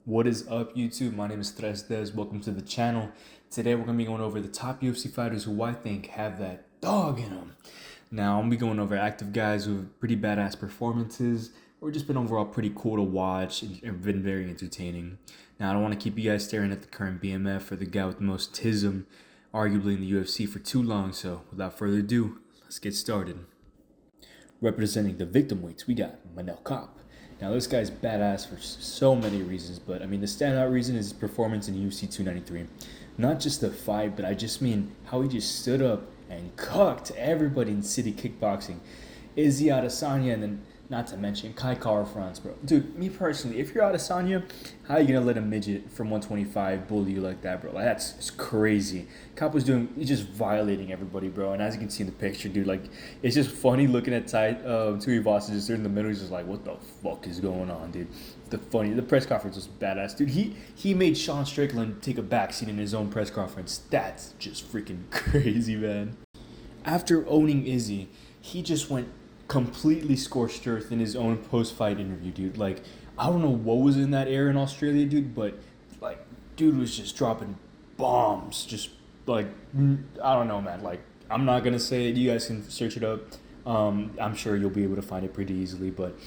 What is up, YouTube? My name is Tres Des. Welcome to the channel. Today we're going to be going over the top UFC fighters who I think have that dog in them. Now, I'm going to be going over active guys who have pretty badass performances or just been overall pretty cool to watch and been very entertaining. Now, I don't want to keep you guys staring at the current BMF or the guy with the most tism, arguably in the UFC, for too long. So, without further ado, let's get started. Representing the victim weights, we got Manel Kopp. Now, this guy's badass for so many reasons, but I mean, the standout reason is his performance in UFC 293. Not just the fight, but I just mean how he just stood up and cooked everybody in city kickboxing. Izzy Adesanya, and then not to mention Kai Kara France, bro. Dude, me personally, if you're Adesanya, how are you gonna let a midget from 125 bully you like that, bro? Like, it's crazy. He's just violating everybody, bro. And as you can see in the picture, dude, like, it's just funny looking at Tuivasa just there in the middle. He's just like, what the fuck is going on, dude? The press conference was badass, dude. He made Sean Strickland take a backseat in his own press conference. That's just freaking crazy, man. After owning Izzy, he just went completely scorched earth in his own post-fight interview, dude. Like, I don't know what was in that air in Australia, dude, but like, dude was just dropping bombs. Just like, I don't know, man. Like, I'm not gonna say it. You guys can search it up. I'm sure you'll be able to find it pretty easily, but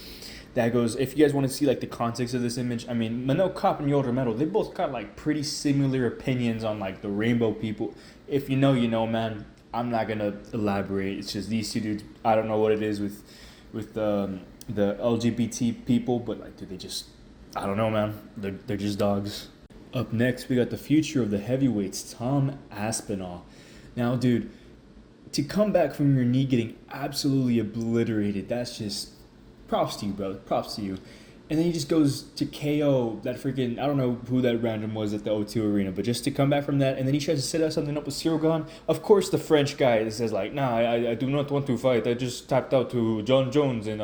that goes. If you guys want to see like the context of this image, I mean, Manel Kopp and Yoel Romero, they both got like pretty similar opinions on like the rainbow people. If you know, you know, man. I'm not gonna elaborate. It's just these two dudes. I don't know what it is with the LGBT people, but like, dude, I don't know, man. They're just dogs. Up next, we got the future of the heavyweights, Tom Aspinall. Now, dude, to come back from your knee getting absolutely obliterated, that's just props to you, bro. Props to you. And then he just goes to KO that freaking, I don't know who that random was at the O2 Arena, but just to come back from that, and then he tries to set something up with Cyril Gahn. Of course, the French guy says like, nah, I do not want to fight. I just tapped out to John Jones in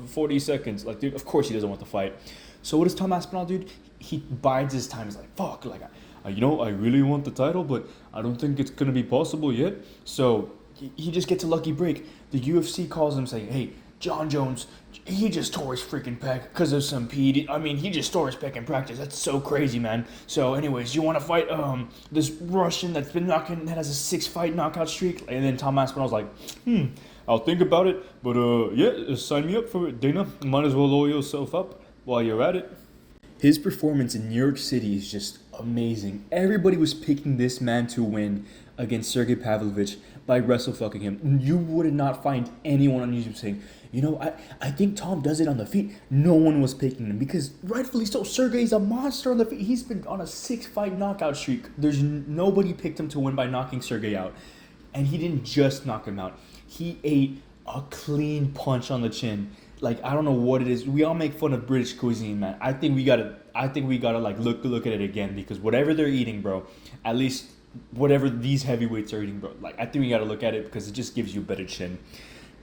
40 seconds. Like, dude, of course he doesn't want to fight. So what does Tom Aspinall do? He bides his time. He's like, fuck, like, I really want the title, but I don't think it's going to be possible yet. So he just gets a lucky break. The UFC calls him saying, hey, John Jones, he just tore his freaking pec because of some PD. I mean, he just tore his pec in practice. That's so crazy, man. So, anyways, you want to fight this Russian that has a 6-fight knockout streak? And then Tom Aspinall's like, I'll think about it. But yeah, sign me up for it, Dana. Might as well oil yourself up while you're at it. His performance in New York City is just amazing. Everybody was picking this man to win against Sergey Pavlovich by wrestle fucking him. You would not find anyone on YouTube saying, I think Tom does it on the feet. No one was picking him because rightfully so. Sergey's a monster on the feet. He's been on a 6-fight knockout streak. There's nobody picked him to win by knocking Sergey out. And he didn't just knock him out. He ate a clean punch on the chin. Like, I don't know what it is. We all make fun of British cuisine, man. I think we gotta like look at it again, because whatever they're eating, bro, at least whatever these heavyweights are eating, bro, like, I think we gotta look at it because it just gives you a better chin.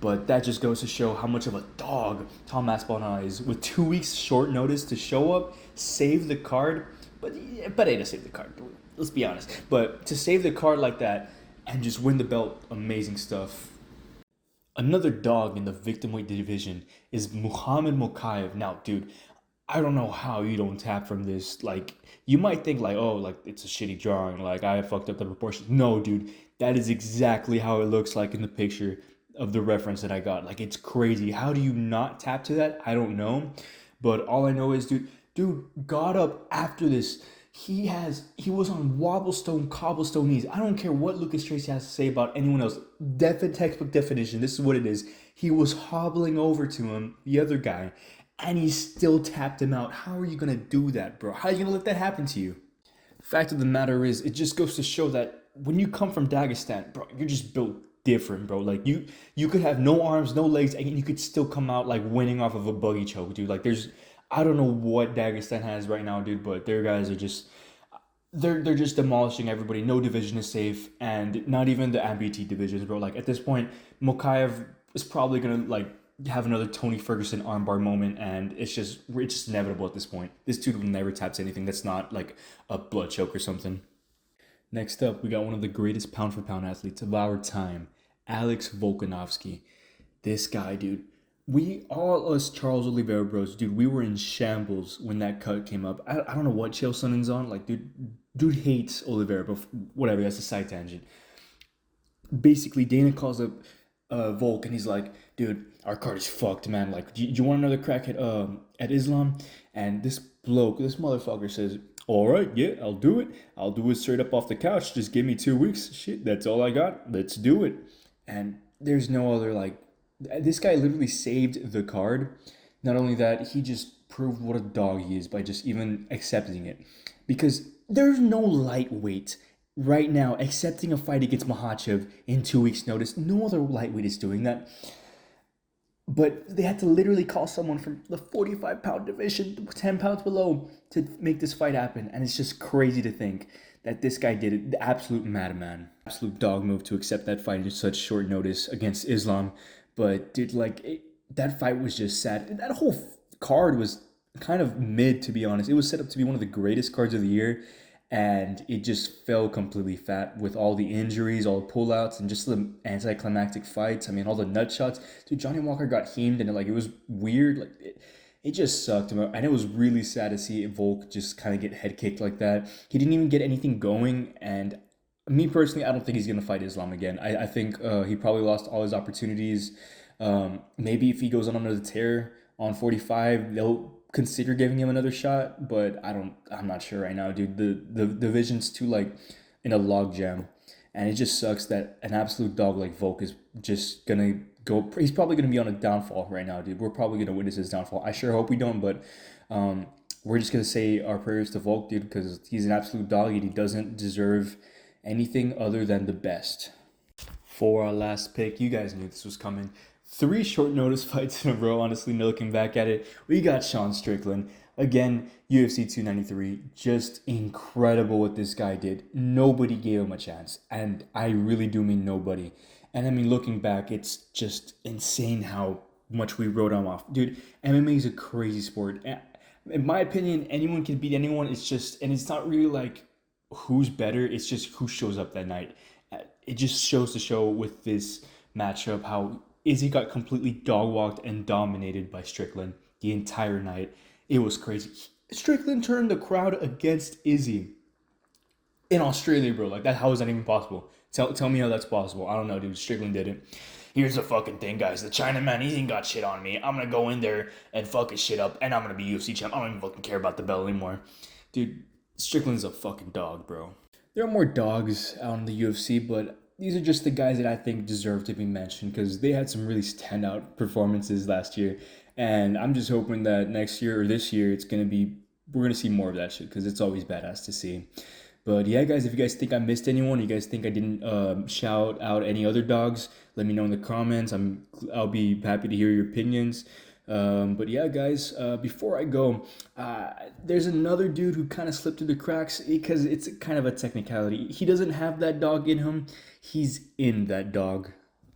But that just goes to show how much of a dog Tom Aspinall is. With 2 weeks short notice to show up, save the card, but hey, to save the card. Let's be honest. But to save the card like that and just win the belt, amazing stuff. Another dog in the victimweight division is Muhammad Mokaev. Now, dude, I don't know how you don't tap from this. Like, you might think like, oh, like, it's a shitty drawing. Like, I fucked up the proportions. No, dude, that is exactly how it looks like in the picture of the reference that I got. Like, it's crazy. How do you not tap to that? I don't know. But all I know is, dude got up after this. He was on cobblestone knees. I don't care what Lucas Tracy has to say about anyone else. Textbook definition. This is what it is. He was hobbling over to him, the other guy, and he still tapped him out. How are you gonna do that, bro? How are you gonna let that happen to you? Fact of the matter is, it just goes to show that when you come from Dagestan, bro, you're just built different, bro. Like, you could have no arms, no legs, and you could still come out like winning off of a buggy choke, dude. Like, I don't know what Dagestan has right now, dude, but their guys are just they're just demolishing everybody. No division is safe, and not even the amputee divisions, bro. Like, at this point, Mokaev is probably gonna like have another Tony Ferguson armbar moment, and it's just inevitable at this point. This dude will never tap to anything that's not like a blood choke or something. Next up, we got one of the greatest pound-for-pound athletes of our time, Alex Volkanovski. This guy, dude, We all us Charles Oliveira bros, dude, we were in shambles when that cut came up. I don't know what Chael Sonnen's on. Like, dude hates Oliveira, but whatever. That's a side tangent. Basically, Dana calls up Volk and he's like, dude, our card is fucked, man. Like, do you want another crack at Islam? And this bloke, this motherfucker says, all right, yeah, I'll do it. I'll do it straight up off the couch. Just give me 2 weeks. Shit, that's all I got. Let's do it. And there's no other, like, this guy literally saved the card. Not only that, he just proved what a dog he is by just even accepting it. Because there's no lightweight right now accepting a fight against Makhachev in 2 weeks' notice. No other lightweight is doing that. But they had to literally call someone from the 45-pound division, 10 pounds below, to make this fight happen. And it's just crazy to think that this guy did it. The absolute madman. Absolute dog move to accept that fight in such short notice against Islam. But, dude, that fight was just sad. That whole card was kind of mid, to be honest. It was set up to be one of the greatest cards of the year. And it just fell completely fat with all the injuries, all the pullouts, and just the anticlimactic fights. I mean, all the nut shots. Dude, Johnny Walker got heamed, and it was weird. It just sucked. And it was really sad to see Volk just kind of get head kicked like that. He didn't even get anything going. And me personally, I don't think he's gonna fight Islam again. I think he probably lost all his opportunities. Maybe if he goes on another tear on 45, they'll consider giving him another shot, but I'm not sure right now, dude. The division's too in a log jam, and it just sucks that an absolute dog like Volk is just gonna go. He's probably gonna be on a downfall right now, dude. We're probably gonna witness his downfall. I sure hope we don't, but we're just gonna say our prayers to Volk, dude, because he's an absolute dog and he doesn't deserve anything other than the best. For our last pick, you guys knew this was coming. 3 short notice fights in a row, honestly, looking back at it. We got Sean Strickland. Again, UFC 293. Just incredible what this guy did. Nobody gave him a chance. And I really do mean nobody. And I mean, looking back, it's just insane how much we wrote him off. Dude, MMA is a crazy sport. In my opinion, anyone can beat anyone. It's just, and it's not really like who's better. It's just who shows up that night. It just shows to show with this matchup how Izzy got completely dog walked and dominated by Strickland the entire night. It was crazy. Strickland turned the crowd against Izzy in Australia, bro. Like that, how is that even possible? Tell me how that's possible. I don't know, dude. Strickland did it. Here's the fucking thing, guys. The Chinaman, he ain't got shit on me. I'm gonna go in there and fuck his shit up, and I'm gonna be UFC champ. I don't even fucking care about the belt anymore. Dude, Strickland's a fucking dog, bro. There are more dogs out in the UFC, but these are just the guys that I think deserve to be mentioned because they had some really standout performances last year. And I'm just hoping that next year or this year, we're going to see more of that shit because it's always badass to see. But yeah, guys, if you guys think I missed anyone, you guys think I didn't shout out any other dogs, let me know in the comments. I'll be happy to hear your opinions. But yeah, guys, before I go, there's another dude who kind of slipped through the cracks because it's kind of a technicality. He doesn't have that dog in him. He's in that dog.